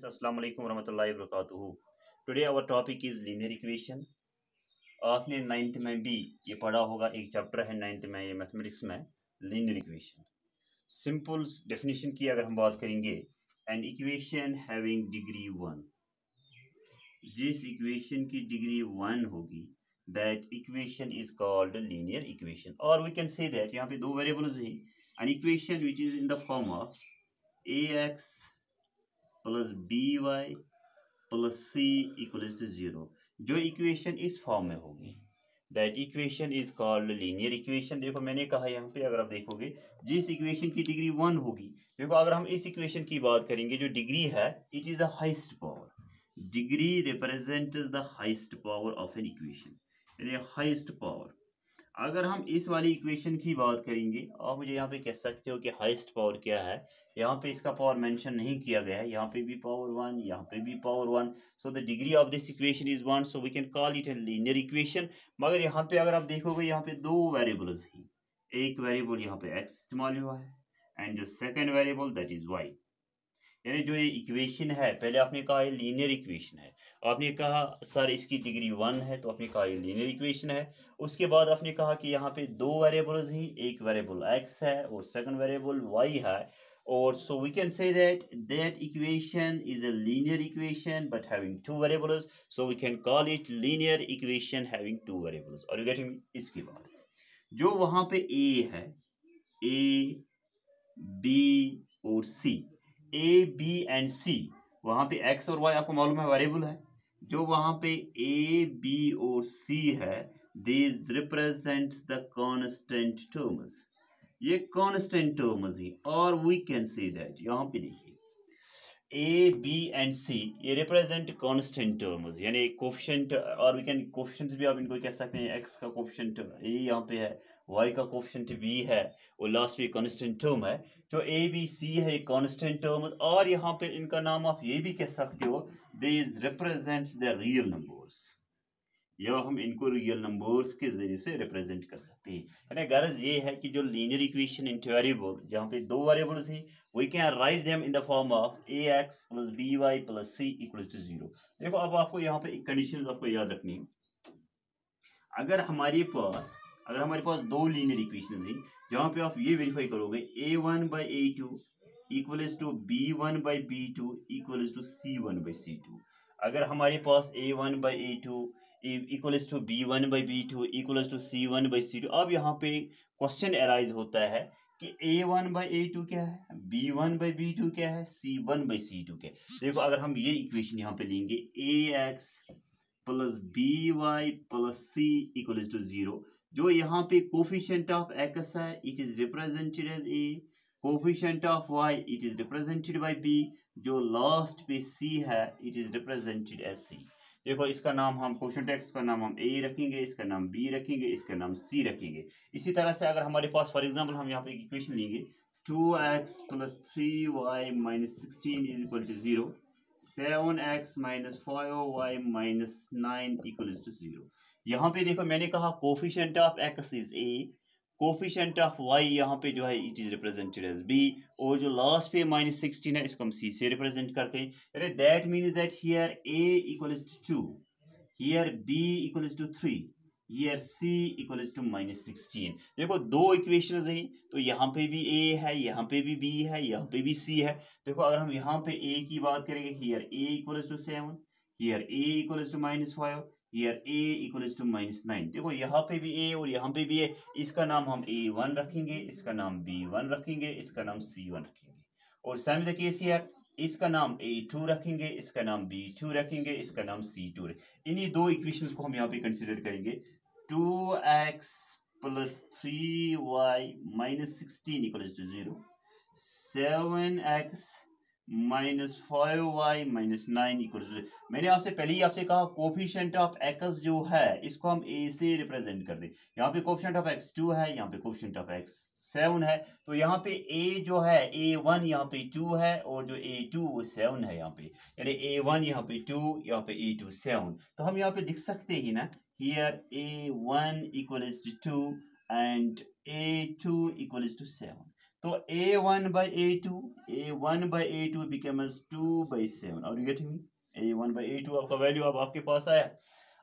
Friends, Assalamu alaikum warahmatullahi wabarakatuh. Today our topic is linear equation. आपने ninth में भी ये पढ़ा होगा, एक चैप्टर है नाइन्थ में ये मैथमेटिक्स में, लीनियर इक्वेशन। सिंपल डेफिनेशन की अगर हम बात करेंगे, एन इक्वेशन हैविंग डिग्री 1, जिस इक्वेशन की डिग्री 1 होगी that equation is called linear equation. और वी कैन से दैट यहाँ पे दो वेरिएबल्स हैं, an equation which is in the form of ax plus by plus c equals to 0, जो equation इस फॉर्म में होगी that equation is called linear equation. देखो मैंने कहा यहाँ पे अगर आप देखोगे जिस इक्वेशन की डिग्री 1 होगी, देखो अगर हम इस इक्वेशन की बात करेंगे, जो डिग्री है it is the highest power. Degree represents the highest power of an equation, यानी हाईएस्ट पावर। अगर हम इस वाली इक्वेशन की बात करेंगे, आप मुझे यहाँ पे कह सकते हो कि हाईएस्ट पावर क्या है। यहाँ पे इसका पावर मेंशन नहीं किया गया है, यहाँ पे भी पावर 1, यहाँ पे भी power 1। So the degree of this equation is 1, so we can call it a linear equation. मगर यहाँ पे अगर आप देखोगे, यहाँ पे दो वेरिएबल्स हैं, एक वेरिएबल यहाँ पे x इस्तेमाल हुआ है एंड जो second variable that is y। यानी जो ये इक्वेशन है, पहले आपने कहा ये लीनियर इक्वेशन है, आपने कहा सर इसकी डिग्री 1 है, तो आपने कहा ये लीनियर इक्वेशन है। उसके बाद आपने कहा कि यहाँ पे दो वेरिएबल्स ही, एक वेरिएबल x है और सेकंड वेरिएबल y है, और so we can say that equation is a linear equation but having two variables, so we can call it linear equation having two variables. और यू गेटिंग? इसके बाद जो वहां पे a है, a b और c, a b and c, वहां पे x और y आपको मालूम है वेरिएबल है। जो वहां पे a b और c है, this represents the constant terms, ये कांस्टेंट टर्म्स ही। और वी कैन से दैट यहाँ पे देखिए a b एंड c ये रिप्रेजेंट कांस्टेंट टर्म्स, यानी कोफिशिएंट, और वी कैन कोफिशिएंट्स भी आप इनको कह सकते हैं। x का कोफिशिएंट a यहाँ पे है, y का कोफिशिएंट b है, और लास्ट पे कांस्टेंट टर्म है। जो a b c है कांस्टेंट टर्म, और यहाँ पे इनका नाम आप ये भी कह सकते हो, this represents the real numbers, या हम इनको रियल नंबर्स के जरिए से रिप्रेजेंट कर सकते हैं। यानी गर्ज ये है कि जो लीनियर इक्वेशन इन वेरिएबल, जहाँ पे दो वेरिएबल्स हैं, we can write them in the form of ax plus by plus c equals to 0। देखो अब आपको यहाँ पे एक कंडीशन आपको याद रखनी है। अगर हमारे पास दो लीनियर इक्वेशंस हैं, जहाँ पे आप ये वेरीफाई करोगे a1 by a2 equals to b1 by b2 equals to c1 by c2। अगर हमारे पास a1 by a2 equals to b1 by b2 equals to c1 by c2, अब यहाँ पे क्वेश्चन अराइज होता है कि a1 by a2 क्या है, b1 by b2 क्या है, c1 by c2 क्या है। देखो अगर हम ये इक्वेशन यहाँ पे लेंगे ax plus by plus c equals to 0, जो यहाँ पे कोफिशिएंट ऑफ x है it is represented as a, coefficient of y it is represented by b, जो लास्ट पे c है it is represented as c। देखो इसका नाम हम कोफिशिएंट x का नाम हम a रखेंगे, इसका नाम b रखेंगे, इसका नाम c रखेंगे। इसी तरह से अगर हमारे पास फॉर एग्जांपल हम यहाँ पे इक्वेशन लेंगे 2x plus 3y minus 16 is equal to 0, 7x minus 5y minus 9 equals to 0। यहाँ पे देखो मैंने कहा coefficient of x is a, coefficient of y यहाँ पे जो है it is represented as b, और जो लास्ट पे माइनस 16 है इसको हम c से रिप्रेजेंट करते हैं। That means that here a equals to 2, here b equals to 3, here c equals to minus 16। देखो दो इक्वेशंस हैं, तो यहाँ पे भी a है, यहाँ पे भी b है, यहाँ पे भी c है। देखो अगर हम यहाँ पे a की बात करेंगे, here a equals to 7, here a equals to minus 5, here a equals to minus 9। देखो यहाँ पे भी a और यहाँ पे भी a, इसका नाम हम a1 रखेंगे, इसका नाम b1 रखेंगे, इसका नाम c1 रखेंगे। और सेम द केस हियर, इसका नाम a2 रखेंगे, इसका नाम b2 रखेंगे, इसका नाम c2 रखेंगे। इन्हीं दो इक्वेशंस को हम यहाँ पे कंसीडर करेंगे। 2x plus 3y minus 16 equals to 0, 7x minus 5y minus 9 equals to 0। मैंने आपसे पहले ही आपसे कहा कोफिशिएंट ऑफ x जो है इसको हम a से रिप्रेजेंट कर दें। यहाँ पे कोफिशिएंट ऑफ x 2 है, यहाँ पे कोफिशिएंट ऑफ x 7 है, तो यहाँ पे a जो है a1 यहाँ पे 2 है, और जो a2 वो 7 है यहाँ पे, यानी a1 यहाँ पे 2, यहाँ पे a2 7। तो हम यहाँ पे लिख सकते हैं ना, here a1 equals to 2 and a2 equals to 7। तो a1/a2 becomes 2/7. Are you getting me? a1/a2 आपका वैल्यू अब आपके पास आया।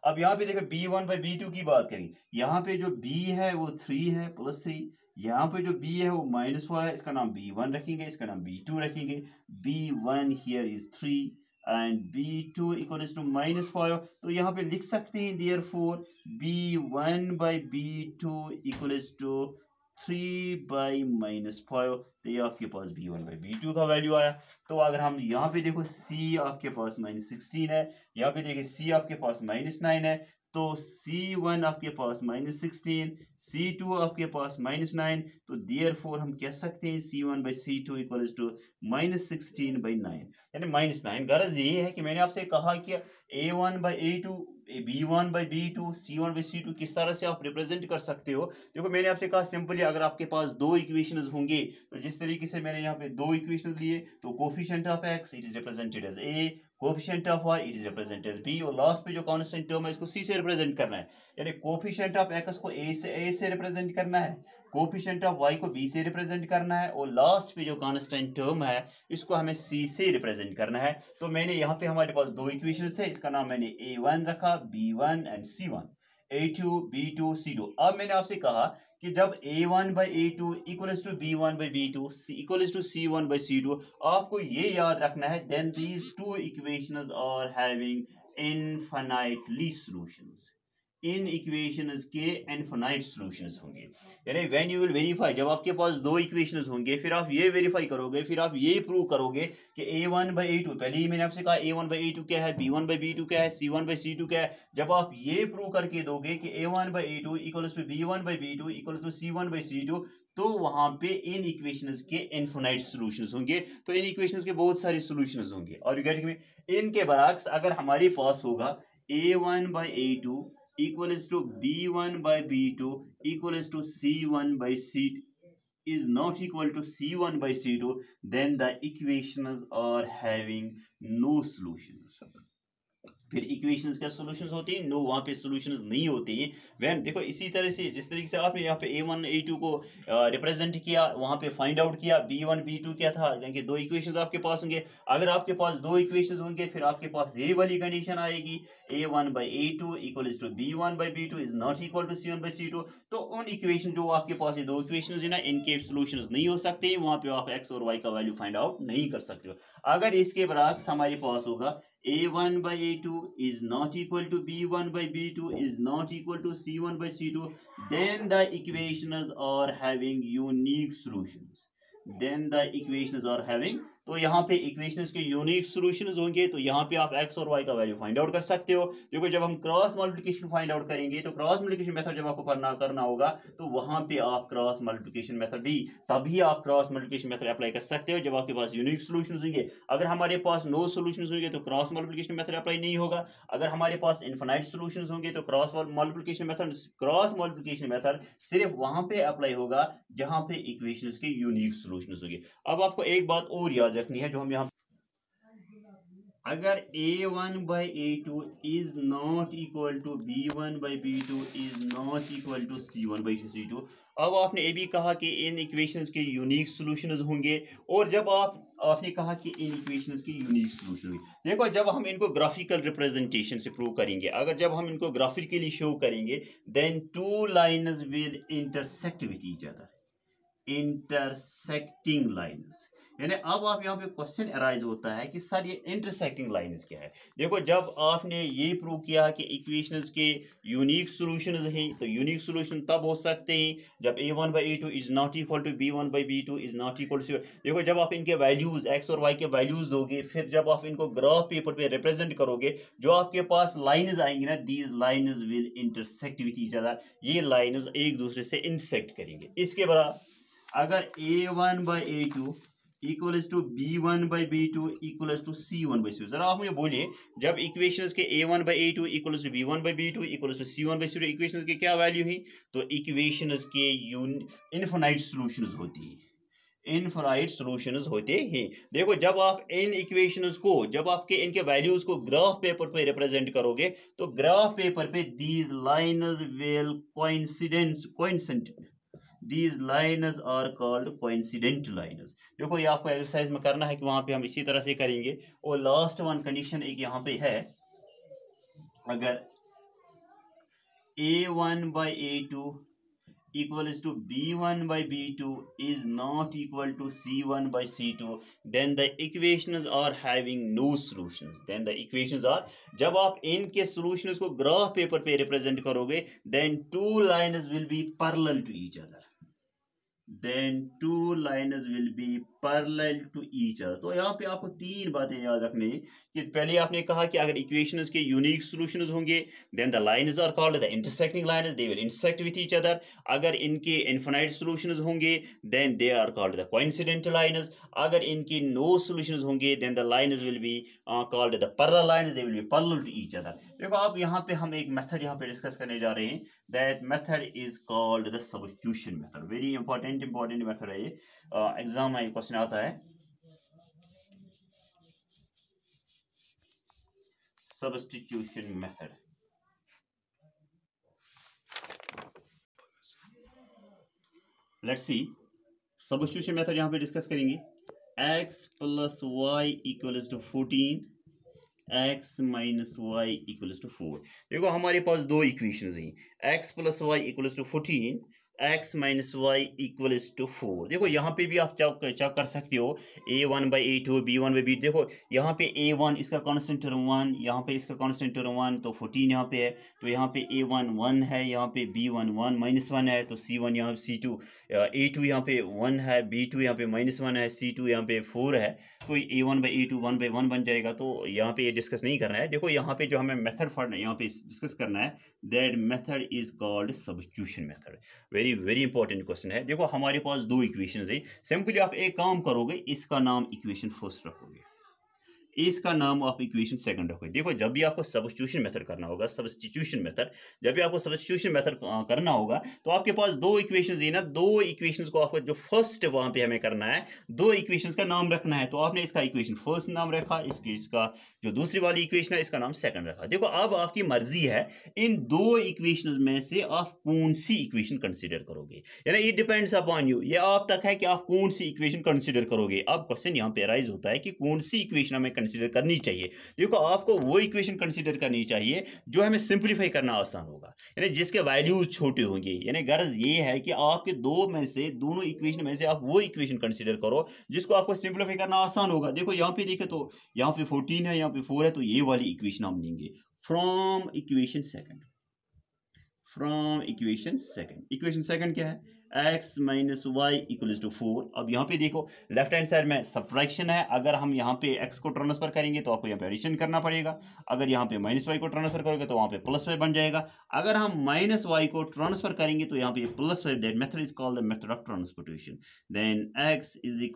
अब यहाँ पे देखो b1/b2 की बात करें, यहाँ पे जो b है वो 3 है +3, यहाँ पे जो b है वो -4 है, इसका नाम b1 रखेंगे, इसका नाम b2 रखेंगे। b1 here is 3 and b2 equals to -5, तो यहाँ पे लिख सकते हैं therefore b1/b2 equals to 3/-5, तो ये आपके पास b1/b2 का वैल्यू आया। तो अगर हम यहाँ पे देखो c आपके पास -16 है, यहाँ पे देखिए c आपके पास -9 है, तो c1 आपके पास -16, c2 आपके पास -9, तो देयरफॉर हम कह सकते हैं c1/c2 इक्वल्स टू -16/9, यानी -9। गरज ये है कि मैंने आपसे कहा कि a1/a2, b1/b2, c1/c2 किस तरह से आप रिप्रेजेंट कर सकते हो। देखो मैंने आपसे कहा सिंपली अगर आपके पास दो इक्वेशंस होंगे, तो जिस तरीके से मैंने यहाँ पे दो इक्वेशंस लिए, तो coefficient of x it is represented as a, coefficient of y it is represented as b, और लास्ट पे जो कांस्टेंट टर्म है इसको c से रिप्रेजेंट करना है, यानी कोफिशिएंट ऑफ x को a से रिप्रेजेंट करना है, कोफिशिएंट ऑफ y को b से रिप्रेजेंट करना है, और लास्ट पे जो कांस्टेंट टर्म है इसको हमें c से रिप्रेजेंट करना है। तो मैंने यहाँ पे हमारे पास दो इक्वेशंस थे, इसका नाम मैंने a1 रखा, b1 and c1, a2 b2 c2। अब मैंने आपसे कहा कि जब a1/a2 equals to b1/b2 equals to c1/c2, आपको ये याद रखना है then these two equations are having infinitely solutions, इन इक्वेशंस के इनफाइनाइट सॉल्यूशंस होंगे। यानी व्हेन यू विल वेरीफाई, जब आपके पास दो इक्वेशंस होंगे फिर आप ये वेरीफाई करोगे, फिर आप ये प्रूव करोगे कि a1/a2, पहले ही मैंने आपसे कहा a1/a2 क्या है, b1/b2 क्या है, c1/c2 क्या है। जब आप ये प्रूव करके दोगे कि a1/a2 equals to b1/b2 equals to c1/c2, तो वहां पे इन इक्वेशंस के इनफाइनाइट सॉल्यूशंस होंगे। तो इन इक्वेशंस के बहुत सारे सॉल्यूशंस होंगे, और यू गेटिंग मी? इनके बरअक्स अगर हमारे पास होगा a1/a2 equals to b1/b2 equals to c1/c2 is not equal to c1/c2, then the equations are having no solutions। फिर इक्वेशंस का सॉल्यूशंस होते हैं, नो वहाँ पे सॉल्यूशंस नहीं होते हैं। वैन देखो इसी तरह से जिस तरीके से आपने यहाँ पे a1 a2 को रिप्रेजेंट किया, वहाँ पे फाइंड आउट किया b1 b2 क्या था, यानी दो इक्वेशंस आपके पास होंगे। अगर आपके पास दो इक्वेशंस होंगे फिर आपके पास ये वाली कंडीशन आएगी a1/a2 equals to b1/b2 is not equal to c1/c2। तो उन इक्वेशन जो आपके पास ये दो इक्वेशंस है ना, इनके सॉल्यूशंस नहीं हो सकते, वहाँ पे आप x और y का वैल्यू फाइंड आउट नहीं कर सकते हो। अगर इसके बरअक्स हमारे पास होगा a1/a2 is not equal to b1/b2 is not equal to c1/c2, then the equations are having unique solutions, then the equations are having, तो यहाँ पे इक्वेशंस के यूनिक सॉल्यूशंस होंगे, तो यहाँ पे आप x और y का वैल्यू फाइंड आउट कर सकते हो। देखो जब हम क्रॉस मल्टीप्लिकेशन फाइंड आउट करेंगे, तो क्रॉस मल्टीप्लिकेशन मेथड जब आपको करना होगा, तो वहां पे आप क्रॉस मल्टीप्लिकेशन मेथड ही, तभी आप क्रॉस मल्टीप्लिकेशन मेथड अप्लाई कर सकते हो जब आपके पास यूनिक सॉल्यूशंस होंगे। अगर हमारे पास नो सॉल्यूशंस होंगे तो क्रॉस मल्टीप्लिकेशन मेथड अप्लाई नहीं होगा। अगर हमारे पास इनफाइनाइट सॉल्यूशंस होंगे तो क्रॉस मल्टीप्लिकेशन मेथड सिर्फ वहां पे अप्लाई होगा जहां पे इक्वेशंस के यूनिक सॉल्यूशंस होंगे। अब आपको एक बात और याद रखनी है जो हम यहाँ, अगर a1/a2 is not equal to b1/b2 is not equal to c1/c2, अब आपने ये भी कहा कि इन इक्वेशंस के यूनिक सॉल्यूशंस होंगे, और जब आपने कहा कि इन इक्वेशंस की यूनिक सॉल्यूशन होंगे, देखो जब हम इनको ग्राफिकल रिप्रेजेंटेशन से प्रूव करेंगे, अगर जब हम इनको ग्राफिकली शो करेंगे, then two lines will intersect with each other, intersecting lines. यानी अब आप यहाँ पे क्वेश्चन अराइज होता है कि सर ये इंटरसेक्टिंग लाइन्स क्या है। देखो जब आपने ये प्रूव किया कि इक्वेशंस के यूनिक सॉल्यूशंस हैं, तो यूनिक सॉल्यूशन तब हो सकते हैं जब a1/a2 is not equal to b1/b2 is not equal to, देखो जब आप इनके वैल्यूज x और y के वैल्यूज दोगे, फिर जब आप इनको ग्राफ पेपर पे रिप्रेजेंट करोगे, जो आपके पास लाइन्स आएंगी ना, these lines will intersect with each other, ये लाइन्स एक दूसरे से इंटरसेक्ट करेंगे। इसके बराबर अगर a1/a2 equals to b1/b2 equals to c1/c2, जरा आप मुझे बोलिए जब इक्वेशंस के a1/a2 equals to b1/b2 equals to c1/c2 equations के क्या वैल्यू है, तो इक्वेशंस के इनफाइनाइट सॉल्यूशंस होती है, इनफाइनाइट सॉल्यूशंस होते हैं। देखो जब आप इन इक्वेशंस को, जब आपके इनके वैल्यूज को ग्राफ पेपर पे रिप्रेजेंट करोगे, तो ग्राफ पेपर पे these lines will coincident these lines are called coincident lines. देखो ये आपको एक्सरसाइज में करना है कि वहां पे हम इसी तरह से करेंगे। और लास्ट वन कंडीशन एक यहाँ पे है, अगर A1/A2 equals to B1/B2 is not equal to C1/C2, then the equations are having no solutions. Then the equations are, जब आप इनके solutions को ग्राफ पेपर पे रिप्रेजेंट करोगे, then two lines will be parallel to each other. Then two lines will be parallel to each other. तो यहाँ पे आपको तीन बातें याद रखनी है कि पहले आपने कहा कि अगर इक्वेशंस के यूनिक सॉल्यूशंस होंगे, then the lines are called the intersecting lines, they will intersect with each other. अगर इनके infinite solutions होंगे, then they are called the coincident lines. अगर इनके no solutions होंगे, then the lines will be called the parallel lines, they will be parallel to each other. देखो आप यहाँ पे हम एक मेथड यहाँ पे डिस्कस करने जा रहे हैं, that method is called the substitution method. Very important method है ये, एग्जाम में क्वेश्चन आता है। Substitution method, let's see substitution method यहाँ पे डिस्कस करेंगे। x + y = 14, x - y = 4। देखो हमारे पास दो इक्वेशंस हैं, x + y = 14, x - y = 4। देखो यहाँ पे भी आप चेक कर सकते हो, A1/A2 B1/B2। देखो यहाँ पे A1 इसका कांस्टेंट टर्म 1, यहाँ पे इसका कांस्टेंट टर्म 1, तो 14 यहाँ पे है। तो यहाँ पे A1 1 है, यहाँ पे B1 -1 है, तो C1 यहाँ C2 A2 यहाँ पे 1 है, B2 यहाँ पे -1 है, C2 यहाँ पे 4 है। तो A1/A2 1/1 बन जाएगा। तो यहाँ पे ये डिस्कस नहीं करना है। देखो यहाँ पे जो हमें मेथड यहाँ पे डिस्कस करना है, that method is called substitution method. Very important question है। देखो हमारे पास दो इक्वेशंस है, सिंपली आप एक काम करोगे, इसका नाम इक्वेशन फर्स्ट रखोगे, इसका नाम आप इक्वेशन सेकंड रखोगे। देखो जब भी आपको सब्स्टिट्यूशन मेथड करना होगा, सब्स्टिट्यूशन मेथड जब भी आपको सब्स्टिट्यूशन मेथड करना होगा, तो आपके पास दो इक्वेशंस है ना, दो इक्वेशंस को आपको जो फर्स्ट वहां पे हमें करना है, दो इक्वेशंस का नाम रखना है। तो आपने इसका इक्वेशन फर्स्ट नाम रखा, इसका जो दूसरी वाली इक्वेशन है इसका नाम सेकंड रखा। देखो अब आपकी मर्जी है, इन दो इक्वेशंस में से आप कौन सी इक्वेशन कंसीडर करोगे, यानी इट डिपेंड्स अपॉन यू, ये आप तक है कि आप कौन सी इक्वेशन कंसीडर करोगे। अब क्वेश्चन यहाँ पे राइज होता है कि कौन सी इक्वेशन हमें कंसीडर करनी चाहिए। देखो आपको वो इक्वेशन कंसीडर करनी चाहिए जो हमें सिंपलीफाई करना आसान होगा, यानी जिसके वैल्यूज छोटे होंगे। यानी गर्ज ये है कि आपके दो में से, दोनों इक्वेशन में से आप वो इक्वेशन कंसीडर करो जिसको आपको सिंपलीफाई करना आसान होगा। देखो यहाँ पे देखे तो यहाँ पे 14 है, यहाँ पे 4 है, तो ये वाली इक्वेशन हम लेंगे from equation second. From equation second, equation second क्या है, x - y = 4। अब यहाँ पे देखो लेफ्ट हैंड साइड में सब्ट्रैक्शन है, अगर हम यहाँ पे x को ट्रांसफर करेंगे तो आपको यहाँ पे एडिशन करना पड़ेगा, अगर यहाँ पे -y को ट्रांसफर करोगे तो वहाँ पे +y बन जाएगा, अगर हम -y को ट्रांसफर करेंगे तो यहाँ पे +y, that method is called the method of transportation. Then x =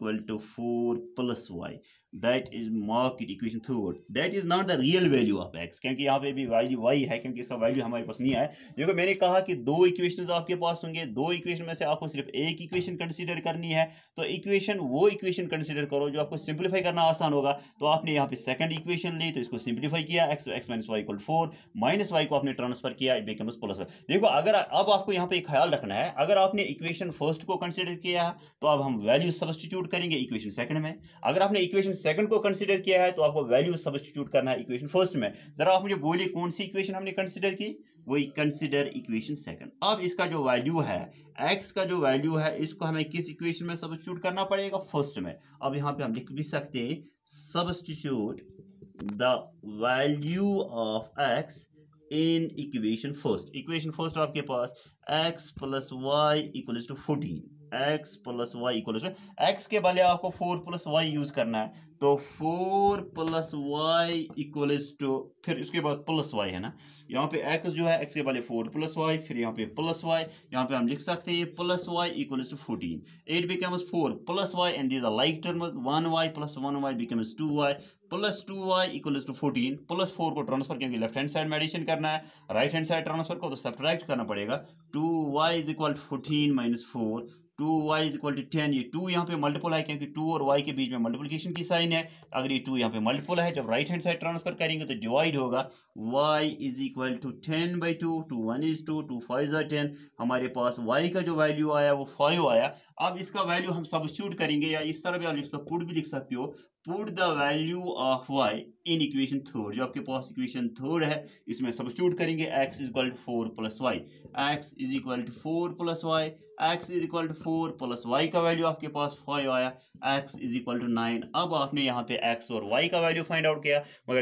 4 + y, that is mark it equation third, that is not the real value of x, क्योंकि यहाँ पे भी वैल्यू y है, क्योंकि इसका वैल्यू हमारे पास नहीं है। देखो मैंने कहा कि दो इक्वेशंस आपके पास होंगे, दो इक्वेशन में से आपको सिर्फ एक इक्वेशन कंसीडर करनी है, तो वो इक्वेशन कंसीडर करो जो आपको सिंपलीफाई करना आसान होगा। तो आपने यहाँ पे सेकंड इक्वेशन ली, तो इसको सिंपलीफाई किया, x - y = 4, -y को आपने ट्रांसफर किया, इट बिकम्स +y। देखो अगर अब आपको यहाँ पे एक ख्याल रखना है, अगर आपने इक्वेशन फर्स्ट को कंसीडर किया है तो अब हम वैल्यू सब्स्टिट्यूट करेंगे इक्वेशन सेकंड में, अगर आपने इक्वेशन सेकंड को कंसीडर किया है तो आपको वैल्यू सब्स्टिट्यूट करना है इक्वेशन फर्स्ट में। जरा आप मुझे बोलिए कौन सी इक्वेशन हमने कंसीडर की, वही कंसीडर इक्वेशन सेकंड। अब इसका जो वैल्यू है, x का जो वैल्यू है, इसको हमें किस इक्वेशन में सब्स्टिट्यूट करना पड़ेगा, फर्स्ट में। अब यहाँ पे हम लिख भी सकते हैं, substitute the value of x in equation first. Equation first आपके पास x + y = 14, x + y = x के बजाय आपको 4 + y यूज करना है, तो 4 + y = फिर इसके बाद +y है ना, यहाँ पे x जो है x के बजाय 4 + y, फिर यहाँ पे +y, यहाँ पे हम लिख सकते हैं +y = 14, it becomes 4 + y and these are like terms, 1y + 1y becomes 2y + 2y = 14, +4 को ट्रांसफर, क्योंकि लेफ्ट हैंड साइड में एडिशन करना है, राइट हैंड साइड ट्रांसफर को तो सब्ट्रैक्ट करना पड़ेगा। 2y = 14 - 4, 2y is equal to 10, ये 2 यहाँ पे मल्टीपल है क्योंकि 2 और y के बीच में मल्टीप्लिकेशन की साइन है। अगर ये 2 यहाँ पे मल्टीपल है, जब राइट हैंड साइड ट्रांसफर करेंगे तो डिवाइड होगा। y is equal to 10/2, 2 1 is 2, 2 5 are 10। हमारे पास y का जो वैल्यू आया वो 5 आया। अब इसका वैल्यू हम सब्स्टिट्यूट करेंगे, या इस तरह भी आप लिख सकते हो, पुट भी लिख सकते हो, put the value of y in equation third. जो आपके पास इक्वेशन थर्ड है इसमें सब्स्टिट्यूट करेंगे। x is equal to 4 plus y, x is equal to 4 plus y, x is equal to 4 plus y का वैल्यू आपके पास 5 आया, x इज इक्वल टू 9। अब आपने यहाँ पे x और y का वैल्यू फाइंड आउट किया, मगर